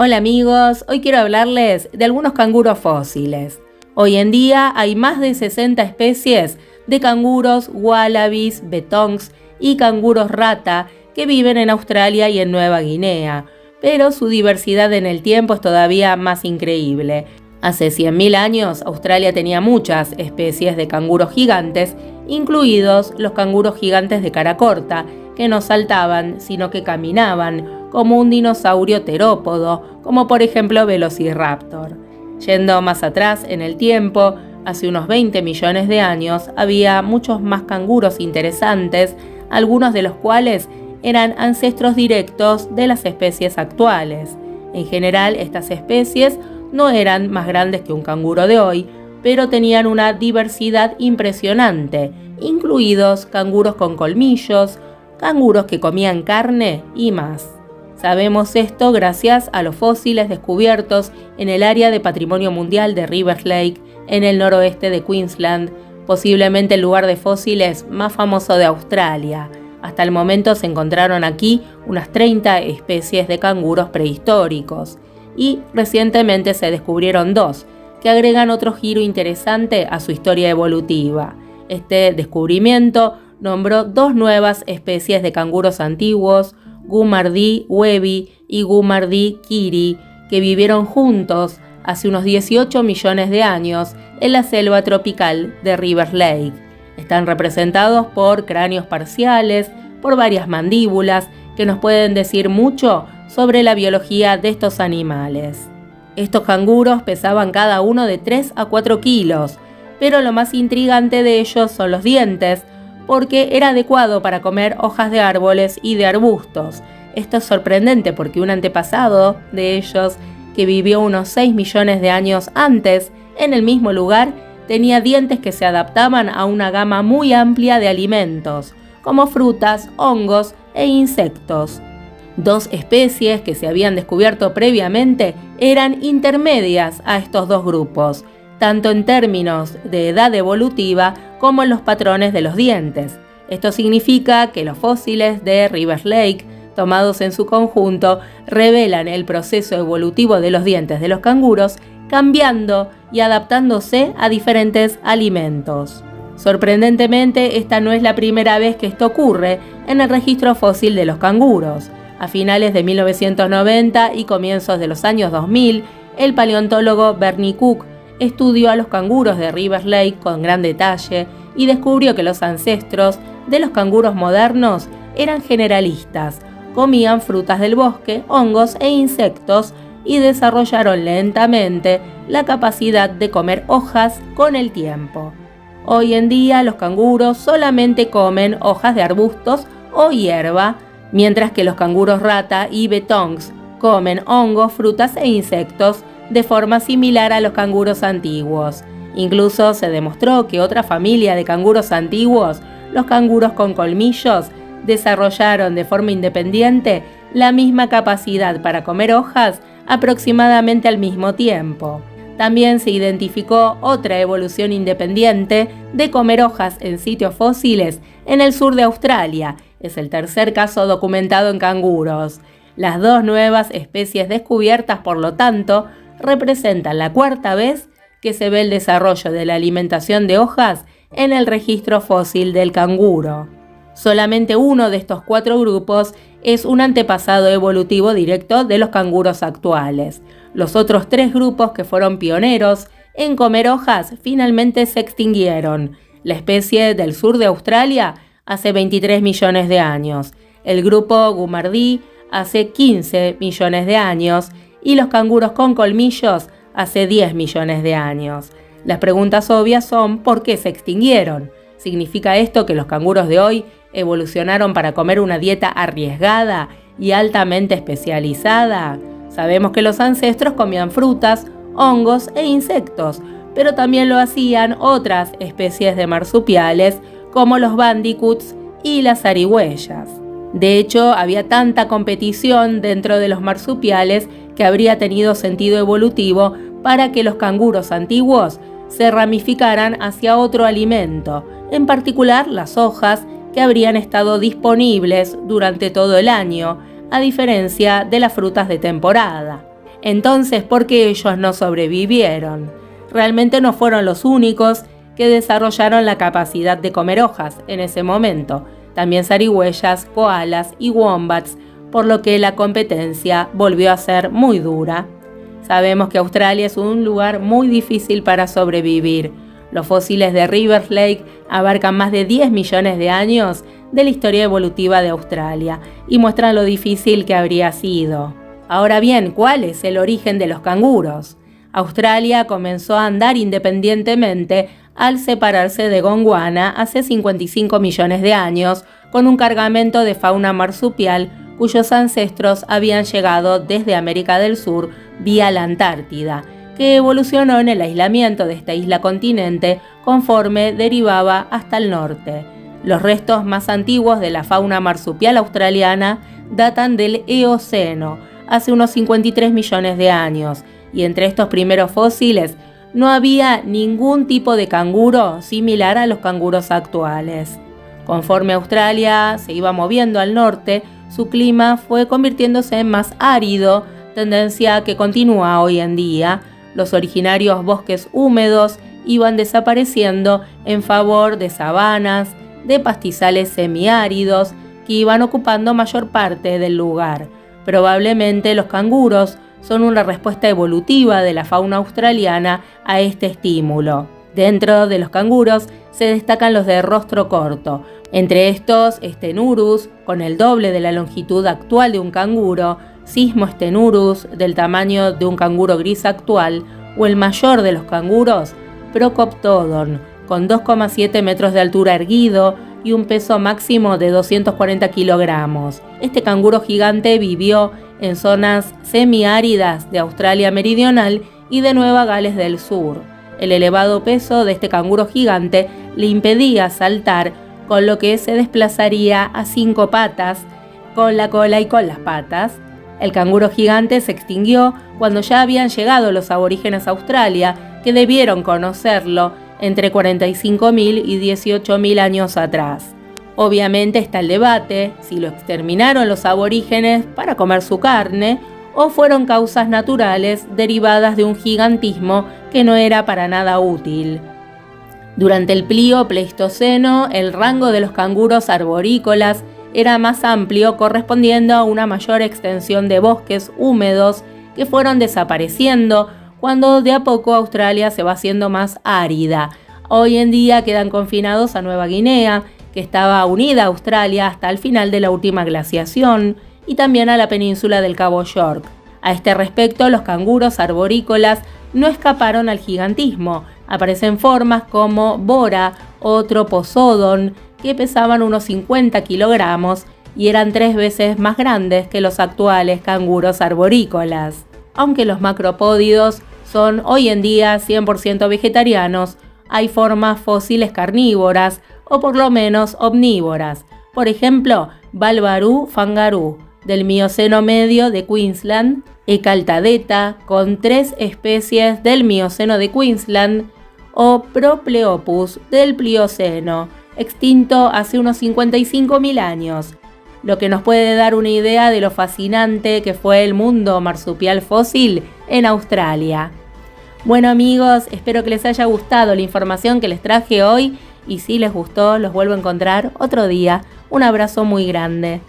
Hola amigos, hoy quiero hablarles de algunos canguros fósiles. Hoy en día hay más de 60 especies de canguros, wallabies, betongs y canguros rata que viven en Australia y en Nueva Guinea, pero su diversidad en el tiempo es todavía más increíble. Hace 100.000 años Australia tenía muchas especies de canguros gigantes, incluidos los canguros gigantes de cara corta, que no saltaban, sino que caminaban, como un dinosaurio terópodo, como por ejemplo Velociraptor. Yendo más atrás en el tiempo, hace unos 20 millones de años, había muchos más canguros interesantes, algunos de los cuales eran ancestros directos de las especies actuales. En general, estas especies no eran más grandes que un canguro de hoy, pero tenían una diversidad impresionante, incluidos canguros con colmillos, canguros que comían carne y más. Sabemos esto gracias a los fósiles descubiertos en el área de Patrimonio Mundial de Rivers Lake, en el noroeste de Queensland, posiblemente el lugar de fósiles más famoso de Australia. Hasta el momento se encontraron aquí unas 30 especies de canguros prehistóricos y recientemente se descubrieron 2, que agregan otro giro interesante a su historia evolutiva. Este descubrimiento nombró 2 nuevas especies de canguros antiguos, Gumardi webi y Gumardi kiri, que vivieron juntos hace unos 18 millones de años en la selva tropical de Rivers Lake. Están representados por cráneos parciales, por varias mandíbulas, que nos pueden decir mucho sobre la biología de estos animales. Estos canguros pesaban cada uno de 3 a 4 kilos, pero lo más intrigante de ellos son los dientes, porque era adecuado para comer hojas de árboles y de arbustos. Esto es sorprendente porque un antepasado de ellos, que vivió unos 6 millones de años antes, en el mismo lugar, tenía dientes que se adaptaban a una gama muy amplia de alimentos, como frutas, hongos e insectos. 2 especies que se habían descubierto previamente eran intermedias a estos 2 grupos, tanto en términos de edad evolutiva como en los patrones de los dientes. Esto significa que los fósiles de Rivers Lake, tomados en su conjunto, revelan el proceso evolutivo de los dientes de los canguros, cambiando y adaptándose a diferentes alimentos. Sorprendentemente, esta no es la primera vez que esto ocurre en el registro fósil de los canguros. A finales de 1990 y comienzos de los años 2000, el paleontólogo Bernie Cook estudió a los canguros de Rivers Lake con gran detalle y descubrió que los ancestros de los canguros modernos eran generalistas, comían frutas del bosque, hongos e insectos y desarrollaron lentamente la capacidad de comer hojas con el tiempo. Hoy en día los canguros solamente comen hojas de arbustos o hierba, mientras que los canguros rata y betongs comen hongos, frutas e insectos de forma similar a los canguros antiguos. Incluso se demostró que otra familia de canguros antiguos, los canguros con colmillos, desarrollaron de forma independiente la misma capacidad para comer hojas aproximadamente al mismo tiempo. También se identificó otra evolución independiente de comer hojas en sitios fósiles en el sur de Australia. Es el tercer caso documentado en canguros. Las 2 nuevas especies descubiertas, por lo tanto, representan la 4ª vez que se ve el desarrollo de la alimentación de hojas en el registro fósil del canguro. Solamente uno de estos 4 grupos es un antepasado evolutivo directo de los canguros actuales. Los otros 3 grupos que fueron pioneros en comer hojas finalmente se extinguieron. La especie del sur de Australia hace 23 millones de años, el grupo Gumardi hace 15 millones de años y los canguros con colmillos hace 10 millones de años. Las preguntas obvias son ¿por qué se extinguieron? ¿Significa esto que los canguros de hoy evolucionaron para comer una dieta arriesgada y altamente especializada? Sabemos que los ancestros comían frutas, hongos e insectos, pero también lo hacían otras especies de marsupiales como los bandicoots y las zarigüeyas. De hecho, había tanta competición dentro de los marsupiales que habría tenido sentido evolutivo para que los canguros antiguos se ramificaran hacia otro alimento, en particular las hojas que habrían estado disponibles durante todo el año, a diferencia de las frutas de temporada. Entonces, ¿por qué ellos no sobrevivieron? Realmente no fueron los únicos que desarrollaron la capacidad de comer hojas en ese momento. También zarigüeyas, koalas y wombats, por lo que la competencia volvió a ser muy dura. Sabemos que Australia es un lugar muy difícil para sobrevivir. Los fósiles de Rivers Lake abarcan más de 10 millones de años de la historia evolutiva de Australia y muestran lo difícil que habría sido. Ahora bien, ¿cuál es el origen de los canguros? Australia comenzó a andar independientemente al separarse de Gondwana hace 55 millones de años con un cargamento de fauna marsupial cuyos ancestros habían llegado desde América del Sur vía la Antártida, que evolucionó en el aislamiento de esta isla continente conforme derivaba hasta el norte. Los restos más antiguos de la fauna marsupial australiana datan del Eoceno, hace unos 53 millones de años, y entre estos primeros fósiles no había ningún tipo de canguro similar a los canguros actuales. Conforme Australia se iba moviendo al norte, su clima fue convirtiéndose en más árido, tendencia que continúa hoy en día. Los originarios bosques húmedos iban desapareciendo en favor de sabanas, de pastizales semiáridos que iban ocupando mayor parte del lugar. Probablemente los canguros son una respuesta evolutiva de la fauna australiana a este estímulo. Dentro de los canguros se destacan los de rostro corto, entre estos Stenurus, con el doble de la longitud actual de un canguro, Sismostenurus, del tamaño de un canguro gris actual, o el mayor de los canguros, Procoptodon, con 2,7 metros de altura erguido y un peso máximo de 240 kilogramos. Este canguro gigante vivió en zonas semiáridas de Australia Meridional y de Nueva Gales del Sur. El elevado peso de este canguro gigante le impedía saltar, con lo que se desplazaría a 5 patas, con la cola y con las patas. El canguro gigante se extinguió cuando ya habían llegado los aborígenes a Australia, que debieron conocerlo entre 45.000 y 18.000 años atrás. Obviamente está el debate si lo exterminaron los aborígenes para comer su carne o fueron causas naturales derivadas de un gigantismo que no era para nada útil. Durante el Plio-Pleistoceno, el rango de los canguros arborícolas era más amplio, correspondiendo a una mayor extensión de bosques húmedos que fueron desapareciendo cuando de a poco Australia se va haciendo más árida. Hoy en día quedan confinados a Nueva Guinea, que estaba unida a Australia hasta el final de la última glaciación, y también a la península del Cabo York. A este respecto, los canguros arborícolas no escaparon al gigantismo. Aparecen formas como Bora o Troposodon, que pesaban unos 50 kilogramos y eran 3 veces más grandes que los actuales canguros arborícolas. Aunque los macropódidos son hoy en día 100% vegetarianos, hay formas fósiles carnívoras o por lo menos omnívoras. Por ejemplo, Balbarú fangarú, del Mioceno medio de Queensland, Ecaltadeta, con 3 especies del Mioceno de Queensland, o Propleopus del Plioceno, extinto hace unos 55.000 años, lo que nos puede dar una idea de lo fascinante que fue el mundo marsupial fósil en Australia. Bueno amigos, espero que les haya gustado la información que les traje hoy y si les gustó los vuelvo a encontrar otro día. Un abrazo muy grande.